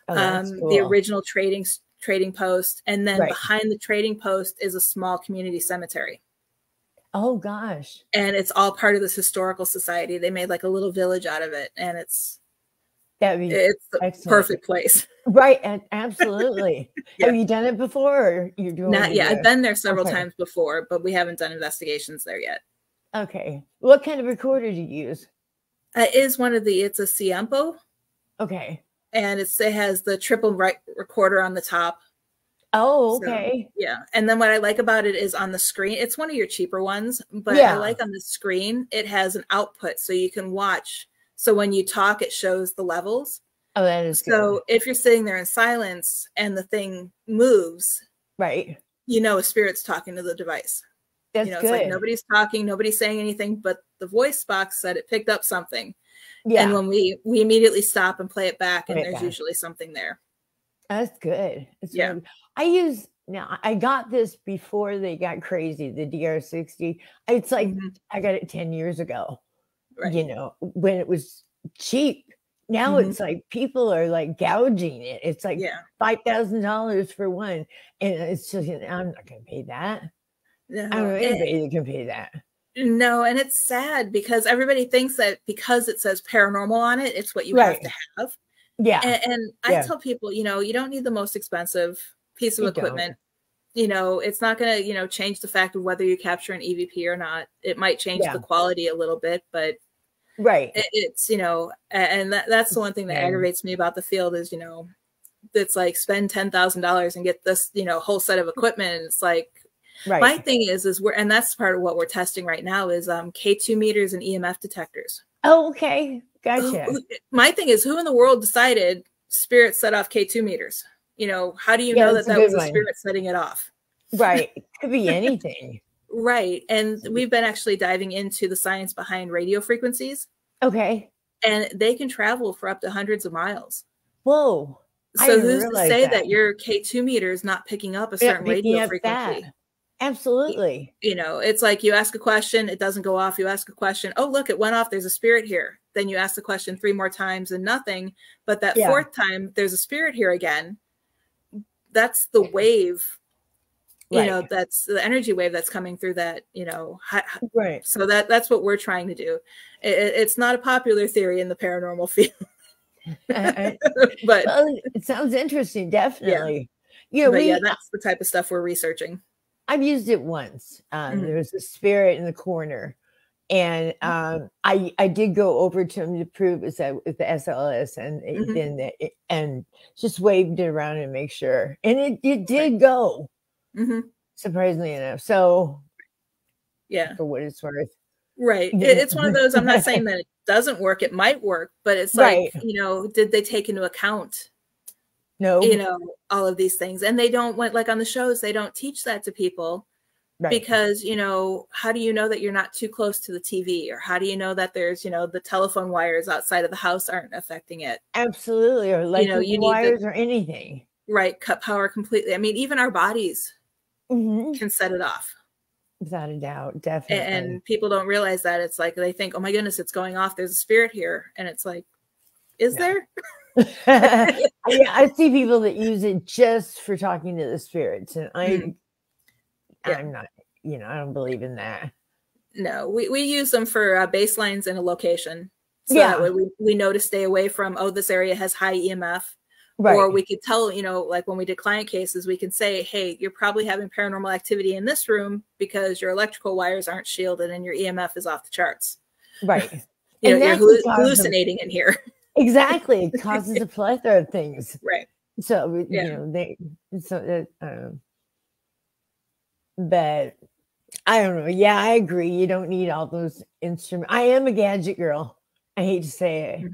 A: Cool. The original trading post, and then behind the trading post is a small community cemetery.
B: Oh gosh.
A: And it's all part of this historical society. They made like a little village out of it, and it's the perfect place.
B: Right. And absolutely. Have you done it before, or you're doing
A: Not yet. I've been there several times before, but we haven't done investigations there yet.
B: Okay. What kind of recorder do you use?
A: It's a Ciampo.
B: Okay.
A: And it has the triple recorder on the top.
B: Oh, okay.
A: So, yeah. And then what I like about it is on the screen, it's one of your cheaper ones, but I like on the screen, it has an output so you can watch. So when you talk, it shows the levels.
B: Oh, that is good.
A: So if you're sitting there in silence and the thing moves, you know, a spirit's talking to the device.
B: That's
A: It's
B: good.
A: like nobody's talking, nobody's saying anything, but the voice box said it picked up something. And when we immediately stop and play it back, and there's usually something there.
B: That's good. I got this before they got crazy, the DR60. It's like, I got it 10 years ago, you know, when it was cheap. Now it's like people are like gouging it. It's like $5,000 for one. And it's just, I'm not going to pay that.
A: No,
B: I don't know anybody that can pay that.
A: No, and it's sad because everybody thinks that because it says paranormal on it, it's what you have to have.
B: Yeah.
A: And I tell people, you know, you don't need the most expensive piece of equipment. You know, it's not going to, you know, change the fact of whether you capture an EVP or not. It might change the quality a little bit, but it's, you know, and that's the one thing that aggravates me about the field is, you know, it's like spend $10,000 and get this, you know, whole set of equipment. And it's like, my thing is and that's part of what we're testing right now is K2 meters and EMF detectors.
B: Oh, okay. Gotcha.
A: My thing is, who in the world decided spirits set off K2 meters? You know, how do you know that was a spirit setting it off?
B: Right. It could be anything.
A: Right. And we've been actually diving into the science behind radio frequencies.
B: Okay.
A: And they can travel for up to hundreds of miles.
B: Whoa.
A: So who's to say that your K2 meter is not picking up a certain radio frequency?
B: Absolutely.
A: You know, it's like you ask a question, it doesn't go off. You ask a question, oh, look, it went off. There's a spirit here. Then you ask the question 3 more times and nothing. But that 4th time, there's a spirit here again. That's the wave, you know, that's the energy wave that's coming through that, you know. So that's what we're trying to do. It's not a popular theory in the paranormal field. But
B: it sounds interesting, definitely. You know,
A: that's the type of stuff we're researching.
B: I've used it once. There was a spirit in the corner, and I did go over to him to prove it's with the SLS, and just waved it around and make sure, and it did go, surprisingly enough. So, for what it's worth,
A: it's one of those. I'm not saying that it doesn't work; it might work, but it's like, you know, did they take into account?
B: No,
A: you know, all of these things, and they don't like on the shows, they don't teach that to people because, you know, how do you know that you're not too close to the TV, or how do you know that there's, you know, the telephone wires outside of the house aren't affecting it?
B: Absolutely. Or like, you know, you wires or anything.
A: Cut power completely. I mean, even our bodies can set it off.
B: Without a doubt, definitely.
A: And people don't realize that. It's like they think, oh my goodness, it's going off. There's a spirit here. And it's like, is there?
B: I see people that use it just for talking to the spirits, and I'm not, you know, I don't believe in that.
A: No, we use them for baselines in a location, so that way we know to stay away from, oh, this area has high EMF,
B: Right.
A: Or we could tell, like when we did client cases, we can say, hey, you're probably having paranormal activity in this room because your electrical wires aren't shielded and your EMF is off the charts.
B: Right.
A: You're hallucinating in here.
B: Exactly. It causes a plethora of things.
A: Right.
B: So, but I don't know. Yeah, I agree. You don't need all those instruments. I am a gadget girl. I hate to say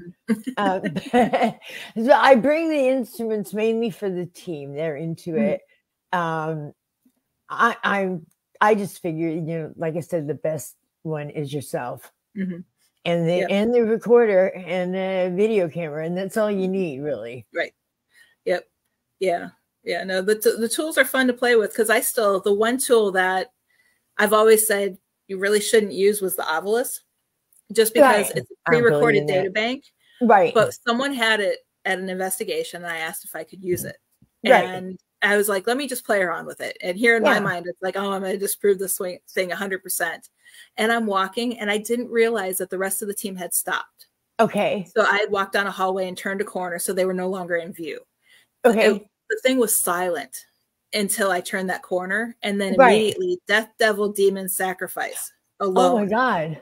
B: it. So I bring the instruments mainly for the team. They're into it. I just figure, like I said, the best one is yourself. And the recorder and the video camera, and that's all you need, really.
A: Right. Yep. Yeah. Yeah. No, the tools are fun to play with, because the one tool that I've always said you really shouldn't use was the Ovilus, just because it's a pre-recorded data bank.
B: Right.
A: But someone had it at an investigation, and I asked if I could use it. And I was like, let me just play around with it. And here in my mind, it's like, oh, I'm going to disprove this thing 100%. And I'm walking, and I didn't realize that the rest of the team had stopped.
B: Okay.
A: So I had walked down a hallway and turned a corner, so they were no longer in view.
B: Okay.
A: The thing was silent until I turned that corner, and then immediately Death, Devil, Demon, Sacrifice alone.
B: Oh my God.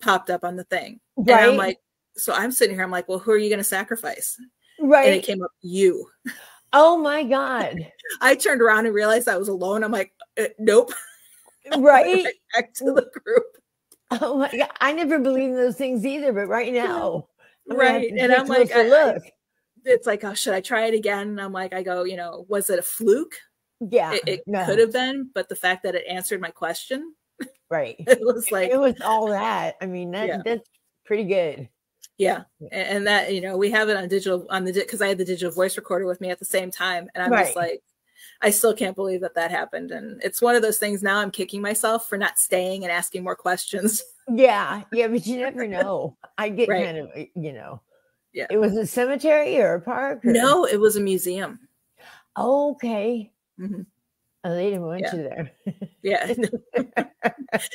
A: Popped up on the thing.
B: Right.
A: And I'm like, so I'm sitting here, I'm like, well, who are you going to sacrifice?
B: Right.
A: And it came up, you.
B: Oh my God.
A: I turned around and realized I was alone. I'm like, nope.
B: Right.
A: Back to the group.
B: Oh my God. I never believed those things either, but right now.
A: Right. And I'm like, look. It's like, oh, should I try it again? And I'm like, was it a fluke?
B: Yeah.
A: It could have been, but the fact that it answered my question.
B: Right.
A: It was like,
B: it was all that. I mean, that's pretty good.
A: Yeah. And that, we have it on digital, because I had the digital voice recorder with me at the same time. And I'm just like, I still can't believe that happened. And it's one of those things now I'm kicking myself for not staying and asking more questions.
B: Yeah. Yeah. But you never know. I get kind of, Yeah. It was a cemetery or a park? Or?
A: No, it was a museum.
B: Oh, okay. Oh, they didn't want you there.
A: Yeah.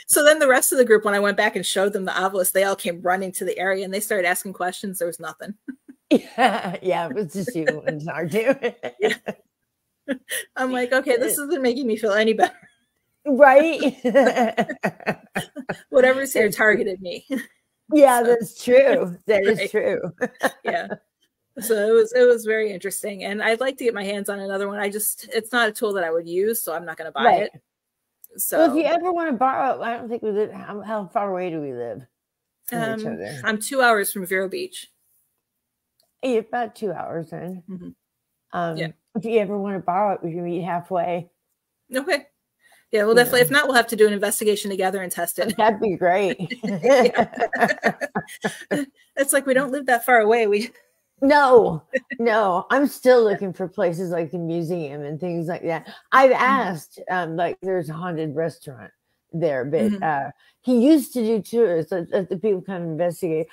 A: So then the rest of the group, when I went back and showed them the Ovilus, they all came running to the area and they started asking questions. There was nothing.
B: Yeah, it was just you and Sardu.
A: Yeah. I'm like, okay, this isn't making me feel any better.
B: Right.
A: Whatever's here targeted me.
B: Yeah, that's true. That is true.
A: Yeah. So it was very interesting, and I'd like to get my hands on another one. It's not a tool that I would use, so I'm not going to buy it. So
B: well, if you ever want to borrow, I don't think we live. How far away do we live
A: from each other? I'm 2 hours from Vero Beach.
B: Yeah, about 2 hours then.
A: Yeah.
B: If you ever want to borrow it, we can meet halfway.
A: Okay. Yeah, well, definitely. If not, we'll have to do an investigation together and test it.
B: That'd be great.
A: It's like we don't live that far away.
B: No, I'm still looking for places like the museum and things like that. I've asked, like there's a haunted restaurant there, but he used to do tours that the people kind of investigate.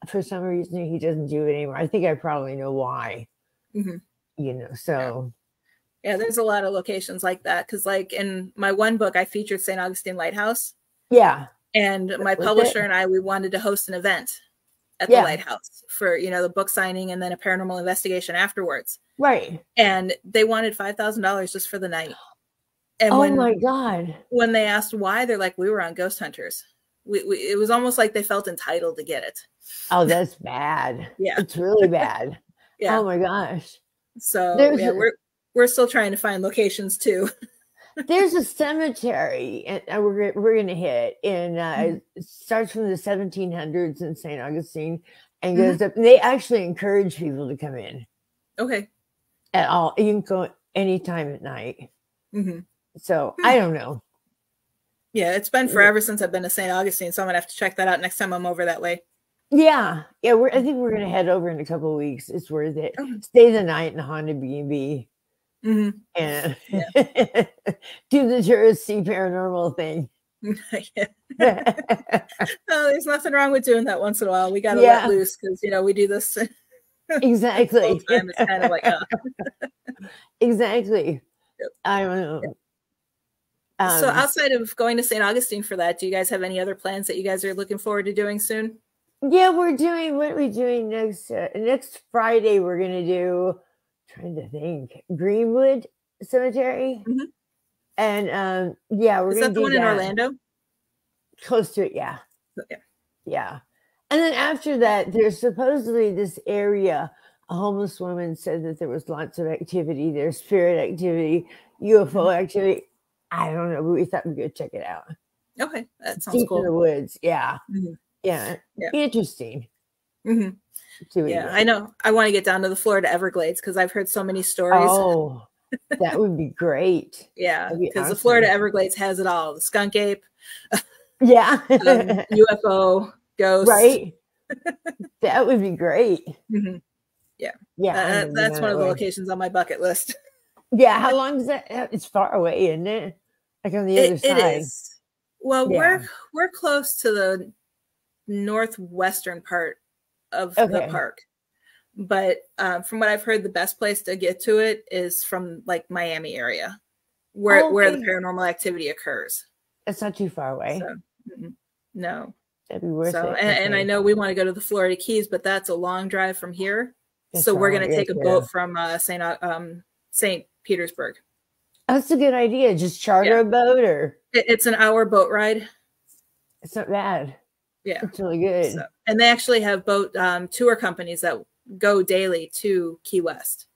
B: For some reason, he doesn't do it anymore. I think I probably know why. So.
A: Yeah, there's a lot of locations like that. Because like in my one book, I featured St. Augustine Lighthouse.
B: Yeah.
A: And my publisher and I, we wanted to host an event at the lighthouse for, the book signing and then a paranormal investigation afterwards.
B: Right.
A: And they wanted $5,000 just for the night. And
B: my God.
A: When they asked why, they're like, we were on Ghost Hunters. It was almost like they felt entitled to get it.
B: Oh, that's bad. Yeah. It's really bad.
A: Yeah.
B: Oh my gosh.
A: So we're still trying to find locations too.
B: There's a cemetery, and we're going to hit, and it starts from the 1700s in St. Augustine and goes up. And they actually encourage people to come in.
A: Okay.
B: At all. You can go anytime at night. So I don't know.
A: Yeah, it's been forever since I've been to St. Augustine, so I'm going to have to check that out next time I'm over that way.
B: Yeah. I think we're going to head over in a couple of weeks. It's worth it. Stay the night in the Honda B&B. And do the touristy paranormal thing.
A: There's nothing wrong with doing that once in a while. We got to let loose because we do this
B: exactly.
A: All the time. It's kind of like
B: exactly.
A: Yep.
B: I don't know.
A: So outside of going to St. Augustine for that, do you guys have any other plans that you guys are looking forward to doing soon?
B: Yeah, what are we doing next? Next Friday, we're gonna do trying to think, Greenwood Cemetery.
A: Mhm.
B: And yeah, we're
A: Is
B: gonna
A: that the
B: do
A: one in
B: that.
A: Orlando?
B: Close to it, yeah.
A: Yeah.
B: Yeah. And then after that, there's supposedly this area. A homeless woman said that there was lots of activity there, spirit activity, UFO activity. I don't know, but we thought we'd go check it out.
A: Okay, that sounds
B: Deep in the
A: cool.
B: woods. Yeah.
A: Mhm.
B: Yeah.
A: Yeah.
B: Interesting.
A: Mhm. Yeah, I know. I want to get down to the Florida Everglades because I've heard so many stories.
B: Oh, that would be great.
A: Yeah,
B: That'd be
A: because the
B: awesome.
A: Florida Everglades has it all: the skunk ape,
B: Yeah.
A: UFO, ghosts.
B: Right. That would be great.
A: Mhm. Yeah.
B: Yeah.
A: That's one of the locations on my bucket list.
B: Yeah. How long is that? It's far away, isn't it? Like on the other side.
A: It is. Well,
B: Yeah.
A: we're close to the northwestern part of the park. But from what I've heard, the best place to get to it is from like Miami area, where the paranormal activity occurs.
B: It's not too far away.
A: So, no.
B: That'd be worth it.
A: And I know we want to go to the Florida Keys, but that's a long drive from here.
B: That's
A: so we're going to take a boat from St. Petersburg.
B: That's a good idea. Just charter a boat, or
A: it's an hour boat ride.
B: It's not bad.
A: Yeah,
B: it's really good.
A: So, and they actually have boat tour companies that go daily to Key West.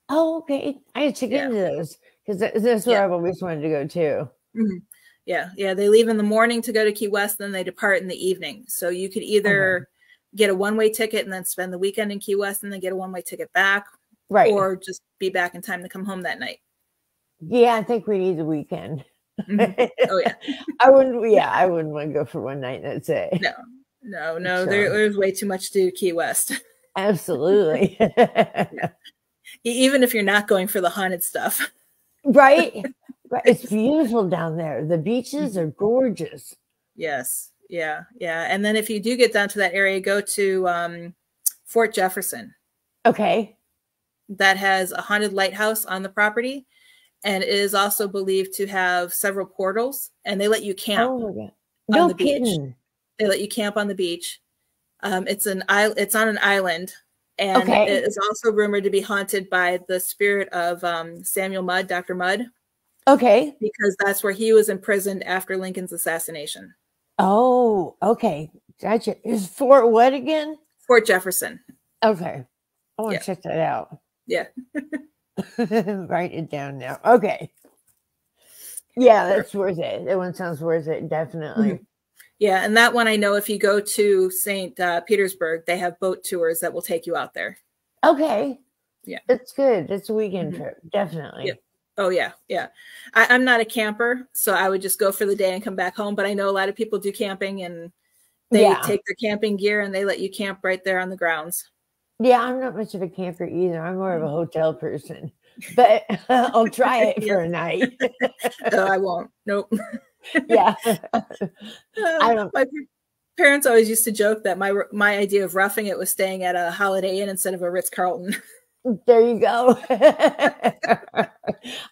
B: Oh, okay. I check into those because that's where I've always wanted to go too.
A: Mm-hmm. Yeah. They leave in the morning to go to Key West, then they depart in the evening. So you could either get a one-way ticket and then spend the weekend in Key West and then get a one-way ticket back,
B: right?
A: Or just be back in time to come home that night.
B: Yeah, I think we need the weekend.
A: Mm-hmm. Oh yeah.
B: I wouldn't want to go for one night. That's it.
A: No. So. There's way too much to do Key West.
B: Absolutely.
A: Even if you're not going for the haunted stuff.
B: Right. It's beautiful down there. The beaches are gorgeous.
A: Yes. Yeah. And then if you do get down to that area, go to Fort Jefferson.
B: Okay.
A: That has a haunted lighthouse on the property. And it is also believed to have several portals, and they let you camp.
B: Oh my God. No kidding.
A: They let you camp on the beach. It's on an island, and it is also rumored to be haunted by the spirit of Samuel Mudd, Dr. Mudd.
B: Okay.
A: Because that's where he was imprisoned after Lincoln's assassination.
B: Oh, okay. Gotcha. Is Fort what again?
A: Fort Jefferson.
B: Okay. I want to check that out.
A: Yeah.
B: Write it down now. Okay. Yeah, that's worth it. That one sounds worth it. Definitely.
A: Mm-hmm. Yeah. And that one, I know if you go to St. Petersburg, they have boat tours that will take you out there.
B: Okay.
A: Yeah.
B: That's good. It's a weekend trip. Definitely.
A: Yeah. Oh, yeah. Yeah. I'm not a camper, so I would just go for the day and come back home. But I know a lot of people do camping, and they take their camping gear and they let you camp right there on the grounds.
B: Yeah, I'm not much of a camper either. I'm more of a hotel person, but I'll try it for a night.
A: No, I won't. Nope.
B: Yeah. I don't.
A: My parents always used to joke that my idea of roughing it was staying at a Holiday Inn instead of a Ritz-Carlton.
B: There you go.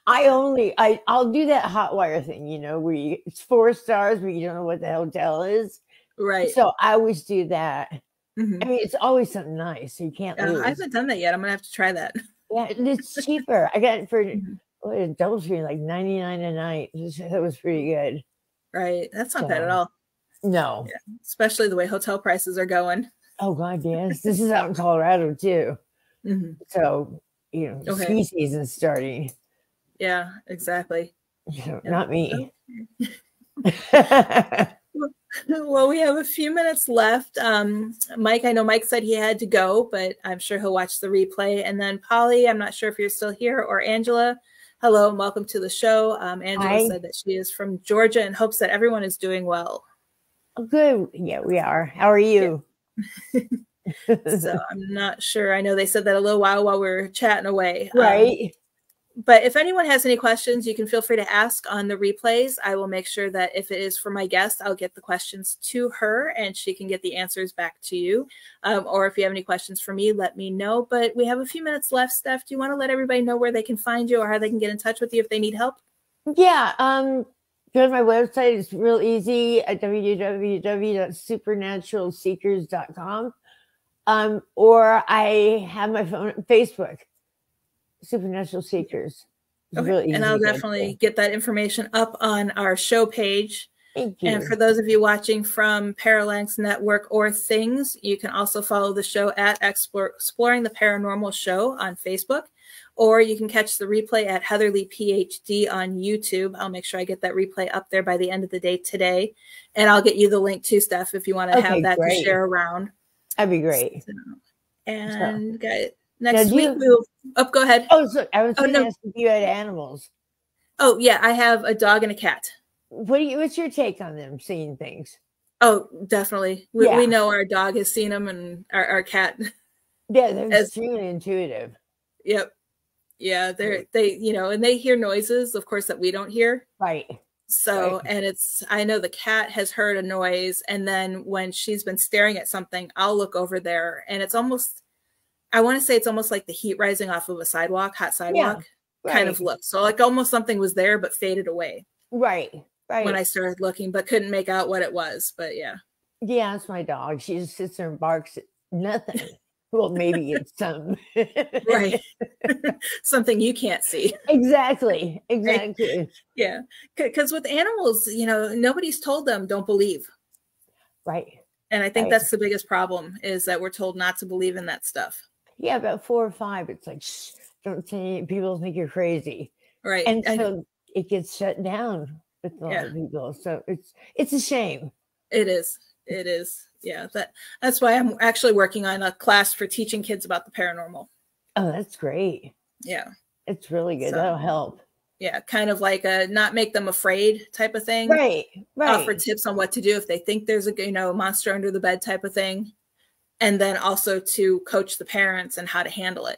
B: I'll do that hot wire thing, where it's 4 stars, but you don't know what the hotel is.
A: Right.
B: So I always do that.
A: Mm-hmm.
B: I mean, it's always something nice, so you can't lose.
A: I haven't done that yet. I'm gonna have to try that.
B: Yeah, it's cheaper. I got it for DoubleTree like $99 a night. That was pretty good.
A: Right, that's not bad at all.
B: No,
A: especially the way hotel prices are going.
B: Oh God, yes. This is out in Colorado too.
A: Mm-hmm.
B: So ski season's starting.
A: Yeah, exactly.
B: Not me.
A: Well, we have a few minutes left. Mike, I know Mike said he had to go, but I'm sure he'll watch the replay. And then Polly, I'm not sure if you're still here, or Angela. Hello and welcome to the show. Angela said that she is from Georgia and hopes that everyone is doing well.
B: Oh, good. Yeah, we are. How are you?
A: Yeah. So I'm not sure. I know they said that a little while we were chatting away.
B: Right.
A: But if anyone has any questions, you can feel free to ask on the replays. I will make sure that if it is for my guest, I'll get the questions to her and she can get the answers back to you. Or if you have any questions for me, let me know. But we have a few minutes left, Steph. Do you want to let everybody know where they can find you or how they can get in touch with you if they need help?
B: Yeah. Go to my website. It's real easy at www.supernaturalseekers.com. Or I have my phone, Facebook. Supernatural Seekers. It's
A: Okay.
B: really
A: And
B: easy
A: I'll
B: to get
A: definitely
B: to.
A: get that information up on our show page.
B: Thank
A: And
B: you.
A: for those of you watching from Parallax Network or Things, you can also follow the show at Exploring the Paranormal Show on Facebook, or you can catch the replay at Heatherly PhD on YouTube. I'll make sure I get that replay up there by the end of the day today. And I'll get you the link too, Steph, if you want to have that
B: great.
A: to share around.
B: That'd be great.
A: And next week we'll go ahead.
B: Oh, so I was going to ask if you had animals.
A: Oh yeah, I have a dog and a cat.
B: What's your take on them seeing things?
A: Oh, definitely. We know our dog has seen them, and our cat.
B: Yeah, they're extremely intuitive.
A: Yep. Yeah, they you know, and they hear noises, of course, that we don't hear.
B: Right.
A: So, and I know the cat has heard a noise, and then when she's been staring at something, I'll look over there, and it's almost, I want to say it's almost like the heat rising off of a hot sidewalk kind of look. So like almost something was there but faded away.
B: Right.
A: When I started looking, but couldn't make out what it was. But yeah.
B: Yeah, it's my dog. She just sits there and barks at nothing. Well, maybe it's some.
A: Right. Something you can't see.
B: Exactly.
A: Yeah. Because with animals, you know, nobody's told them don't believe.
B: Right.
A: And I think that's the biggest problem, is that we're told not to believe in that stuff.
B: Yeah, about 4 or 5. It's like, shh, don't say it. People think you're crazy.
A: Right.
B: And so it gets shut down with a lot of people. So it's a shame.
A: It is. Yeah. That's why I'm actually working on a class for teaching kids about the paranormal.
B: Oh, that's great.
A: Yeah.
B: It's really good. That'll help.
A: Yeah. Kind of like a not make them afraid type of thing.
B: Right.
A: Offer tips on what to do if they think there's a monster under the bed type of thing. And then also to coach the parents and how to handle it.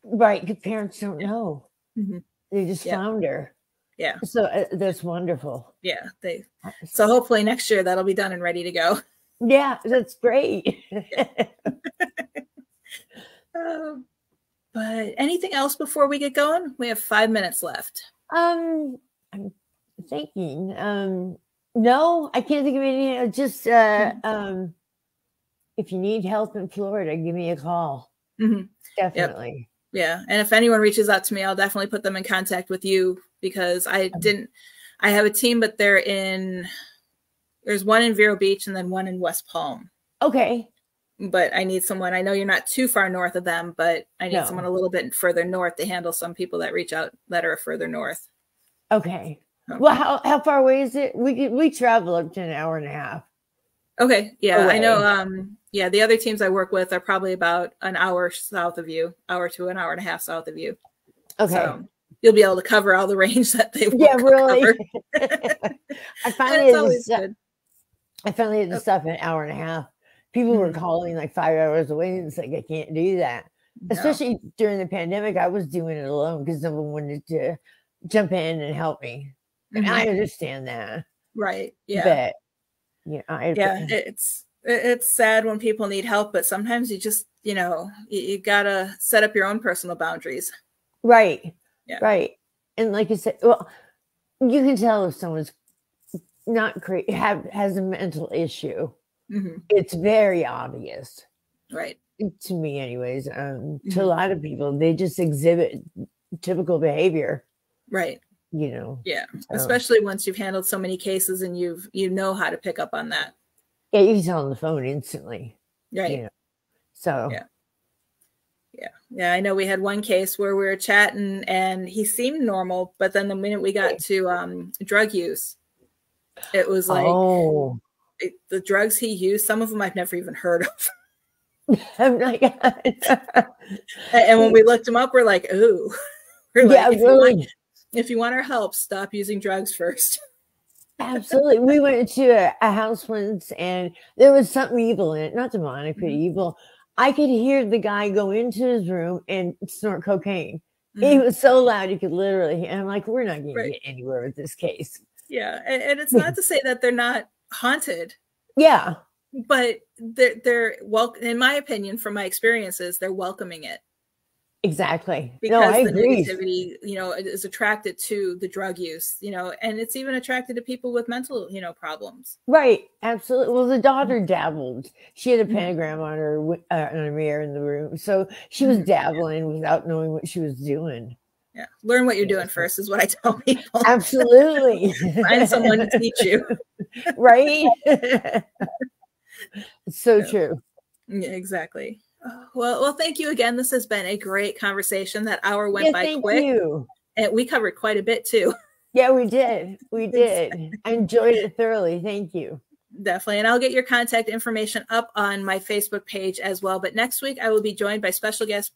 B: Right. Good parents don't know.
A: Mm-hmm.
B: They just flounder.
A: Yeah.
B: So that's wonderful.
A: Yeah. So hopefully next year that'll be done and ready to go.
B: Yeah, that's great.
A: But anything else before we get going? We have 5 minutes left.
B: I'm thinking. No, I can't think of any. Just if you need help in Florida, give me a call.
A: Mm-hmm.
B: Definitely.
A: Yep. Yeah. And if anyone reaches out to me, I'll definitely put them in contact with you, because I have a team, but there's one in Vero Beach and then one in West Palm.
B: Okay.
A: But I need someone, I know you're not too far north of them, but I need someone a little bit further north to handle some people that reach out that are further north.
B: Okay. Well, how far away is it? We travel up to an hour and a half.
A: Okay. Yeah. Away. I know. The other teams I work with are probably about an hour south of you, hour to an hour and a half south of you. Okay. So you'll be able to cover all the range that they want.
B: Yeah, really. I finally had to stop an hour and a half. People were calling like 5 hours away, and it's like, I can't do that. No. Especially during the pandemic, I was doing it alone because no one wanted to jump in and help me. Mm-hmm. And I understand that.
A: Right. Yeah.
B: But
A: it's sad when people need help, but sometimes you just, you gotta set up your own personal boundaries.
B: Right.
A: Yeah.
B: Right. And like you said, well, you can tell if someone's not has a mental issue. Mm-hmm. It's very obvious.
A: Right.
B: To me anyways. To a lot of people, they just exhibit typical behavior.
A: Right.
B: Yeah.
A: Especially once you've handled so many cases and you know how to pick up on that.
B: Yeah, you can tell on the phone instantly.
A: Right.
B: So
A: yeah. I know we had one case where we were chatting and he seemed normal, but then the minute we got to drug use, it was like the drugs he used, some of them I've never even heard of.
B: Oh my God.
A: And when we looked him up, we're like, ooh. If you want our help, stop using drugs first.
B: Absolutely. We went to a house once and there was something evil in it, not demonic, but evil. I could hear the guy go into his room and snort cocaine. Mm-hmm. He was so loud you could literally, and I'm like, we're not going to get anywhere with this case.
A: Yeah. And it's not to say that they're not haunted.
B: Yeah.
A: But they're welcome, in my opinion, from my experiences, they're welcoming it.
B: Exactly. No,
A: because
B: I
A: the
B: agree.
A: negativity, you know, is attracted to the drug use, you know, and it's even attracted to people with mental, you know, problems.
B: Right. Absolutely. Well, the daughter
A: Mhm.
B: dabbled. She had a
A: Mhm.
B: pentagram on her mirror in the room, so she was
A: Mhm.
B: dabbling without knowing what she was doing.
A: Yeah. Learn what you're
B: Yeah,
A: doing
B: so
A: first is what I tell people.
B: absolutely.
A: Find someone to teach you.
B: Right? It's so
A: Yeah.
B: true.
A: Yeah, exactly. Well, thank you again. This has been a great conversation. That hour went
B: Yeah,
A: by
B: thank
A: quick,
B: you.
A: and we covered quite a bit too.
B: Yeah, we did. We
A: Exactly.
B: did. I enjoyed it thoroughly. Thank you.
A: Definitely. And I'll get your contact information up on my Facebook page as well. But next week, I will be joined by special guest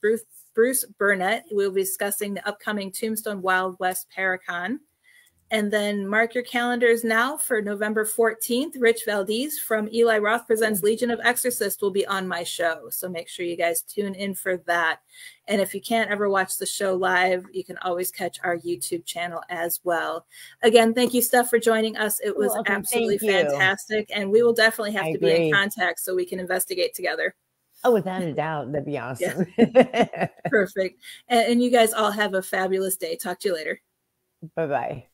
A: Bruce Burnett. We'll be discussing the upcoming Tombstone Wild West Paracon. And then mark your calendars now for November 14th. Rich Valdez from Eli Roth Presents Legion of Exorcists will be on my show. So make sure you guys tune in for that. And if you can't ever watch the show live, you can always catch our YouTube channel as well. Again, thank you, Steph, for joining us. It was absolutely fantastic. And we will definitely have to be in contact so we can investigate together.
B: Oh, without a doubt. That'd be awesome.
A: Yeah. Perfect. And you guys all have a fabulous day. Talk to you later.
B: Bye-bye.